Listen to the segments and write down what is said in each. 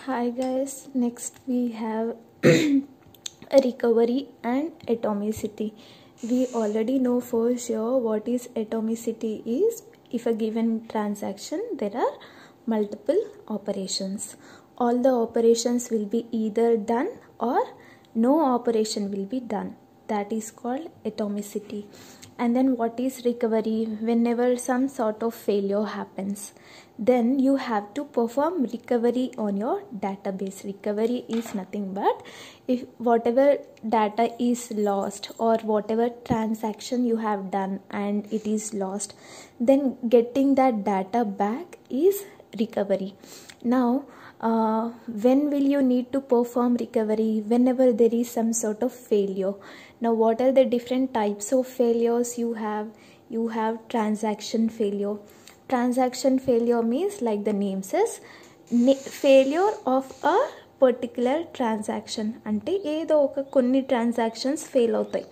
Hi guys, next we have recovery and atomicity. We already know for sure what is atomicity is. If a given transaction there are multiple operations. All the operations will be either done or no operation will be done. That is called atomicity. And then what is recovery? Whenever some sort of failure happens, then you have to perform recovery on your database. Recovery is nothing but if whatever data is lost or whatever transaction you have done and it is lost, then getting that data back is recovery. Now when will you need to perform recovery? Whenever there is some sort of failure. Now what are the different types of failures you have? You have transaction failure. Transaction failure means, like the name says, failure of a particular transaction. అంటే ఏదో ఒక కొన్ని transactions fail అవుతాయి.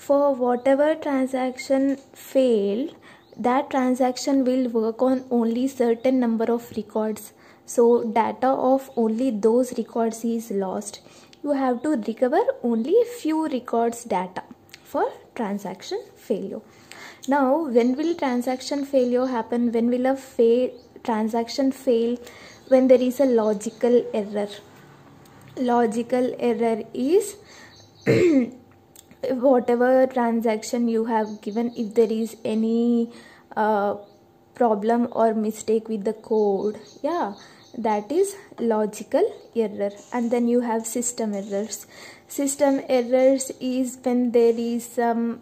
For whatever transaction failed, that transaction will work on only certain number of records. So data of only those records is lost. You have to recover only few records data for transaction failure. Now when will transaction failure happen? When will a transaction fail? When there is a logical error. Logical error is whatever transaction you have given, if there is any problem or mistake with the code, that is logical error. And then you have system errors. System errors is when there is some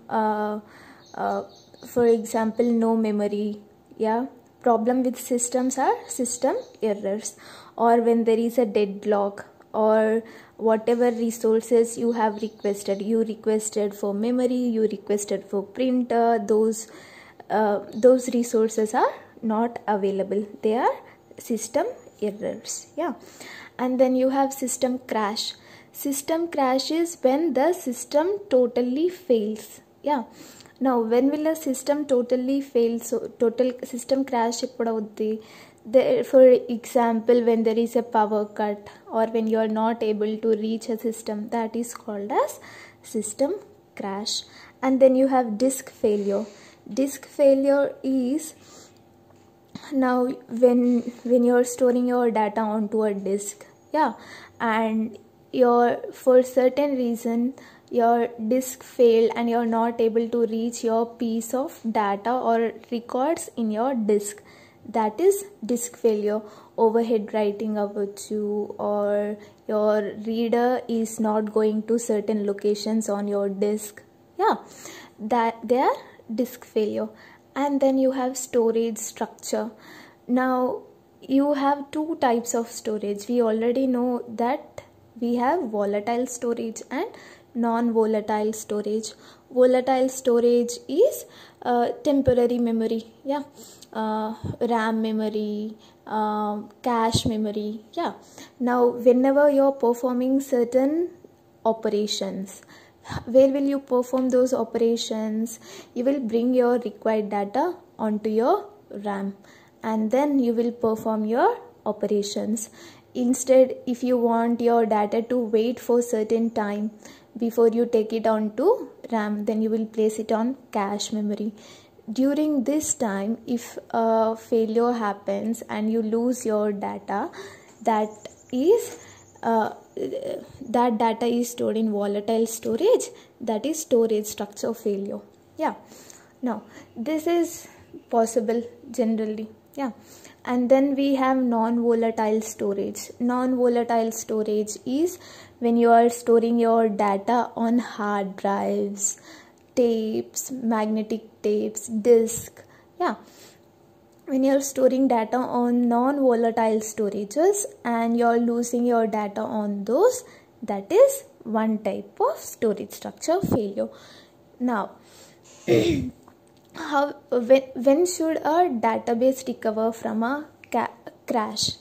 for example no memory. Problem with systems are system errors. Or when there is a deadlock, or whatever resources you have requested, you requested for memory, you requested for printer, those resources are not available. They are system errors. And then you have system crash. System crash is when the system totally fails. Now when will a system totally fail? So total system crash eppudu avuddi? For example, when there is a power cut or when you are not able to reach a system, that is called as system crash. And then you have disk failure. Disk failure is now when you are storing your data onto a disk, and for certain reason your disk failed and you are not able to reach your piece of data or records in your disk. That is disk failure. Overhead writing about you, or your reader is not going to certain locations on your disk. That they are disk failure. And then you have storage structure. Now you have two types of storage. We already know that we have volatile storage and non-volatile storage. Volatile storage is temporary memory, RAM memory, cache memory. Now whenever you're performing certain operations, where will you perform those operations? You will bring your required data onto your RAM, and then you will perform your operations. Instead, if you want your data to wait for certain time before you take it onto RAM, then you will place it on cache memory. During this time, if a failure happens and you lose your data, that data is stored in volatile storage. That is storage structure failure. Now this is possible generally. And then we have non-volatile storage. Non-volatile storage is when you are storing your data on hard drives, tapes, magnetic tapes, disk. When you're storing data on non-volatile storages and you're losing your data on those, that is one type of storage structure failure. Now when should a database recover from a crash?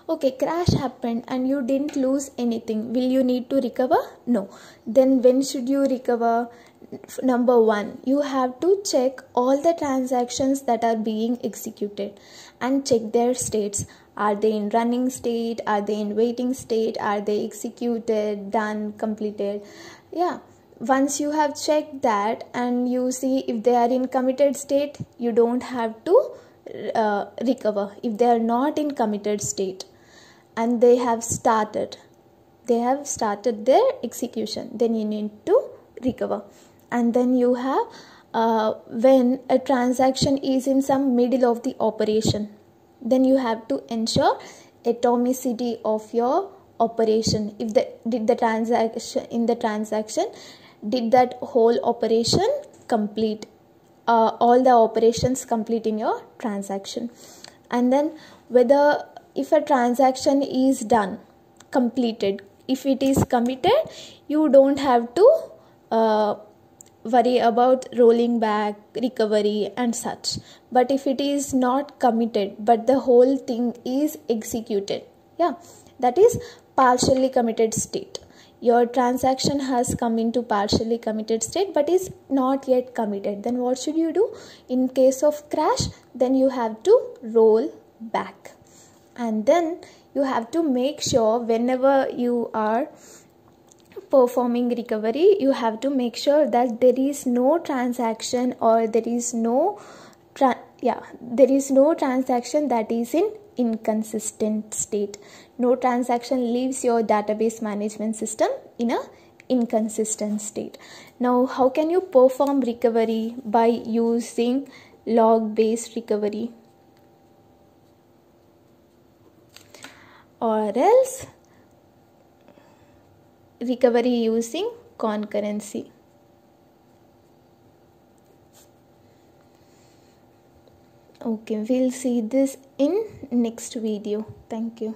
Okay, crash happened and you didn't lose anything. Will you need to recover? No. Then when should you recover? Number one, you have to check all the transactions that are being executed and check their states. Are they in running state? Are they in waiting state? Are they executed, done, completed? Yeah, once you have checked that and you see if they are in committed state, you don't have to recover. If they are not in committed state and they have started their execution, then you need to recover. And then you have when a transaction is in some middle of the operation, then you have to ensure atomicity of your operation. If did that whole operation complete, all the operations complete in your transaction. And then if a transaction is done, completed, if it is committed, you don't have to worry about rolling back, recovery and such. But if it is not committed but the whole thing is executed, yeah, that is partially committed state. Your transaction has come into partially committed state but is not yet committed. Then what should you do? In case of crash, then you have to roll back. And then you have to make sure whenever you are performing recovery, you have to make sure that there is no transaction or there is no transaction that is in inconsistent state. No transaction leaves your database management system in a inconsistent state. Now, how can you perform recovery? By using log based recovery, or else recovery using concurrency. Okay, we'll see this in next video. Thank you.